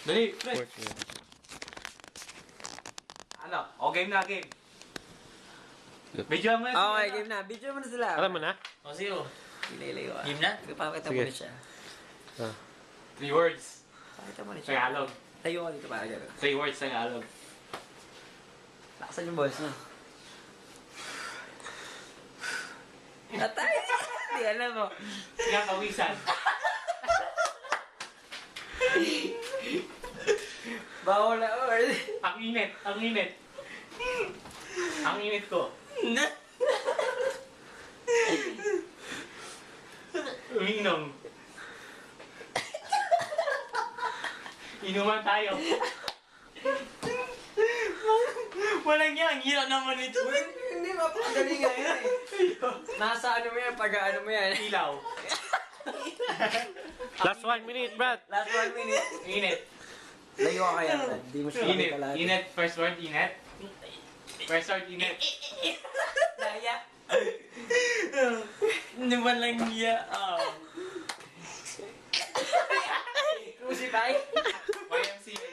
Dali, pre. Fourth year. Ano? O, game na, game. Video mo na Okay, game na. Video mo na sila. Alam mo na? O, zero. Ilayo ah. Game na? Pakita Sige. mo na siya. 3 words. Pakita mo na siya. Tagalog. Tayo ka dito para gano'n. 3 words Tagalog. Lakasan yung boss na. Atay! Hindi alam mo. Nga, pawisan. Bawal na or. Ang init, ang init. Ang init ko. Uminom. Inuman tayo. Walang yan, ang hirap naman ito. Hindi mapakadali nga yun eh. Nasa ano mo yan, pag ano mo yan. Ilaw. Last 1 minute, Brad. Last 1 minute. Init. Layo ka kaya. Hindi mo siya Init. kalahati. Init. First word, init. First word, init. Daya. Hindi walang iya. Crucify. YMCA.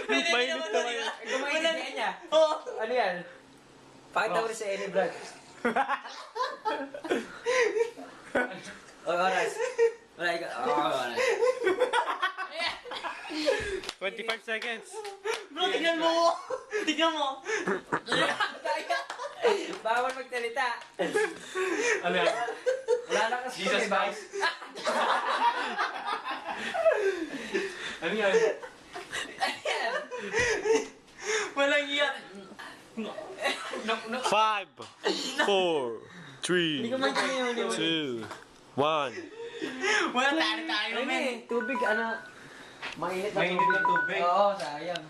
Mainit na kayo. Gumainit niya. Oo. Ano yan? Pakita mo rin sa Eni, Brad. Oras. Wala ikaw. Oras. 25 seconds. Bro, tignan mo. Tignan mo. Bawal magsalita. Ano yan? Wala na kasi. Jesus Christ. Ano yan? Ayan. Walang iya. 5, 4, 3, Hindi ko maintindihan yun. 2, 1. Wala tayo Ano men. eh, tubig, ano, mainit na Mainit na tubig. Oo, sayang.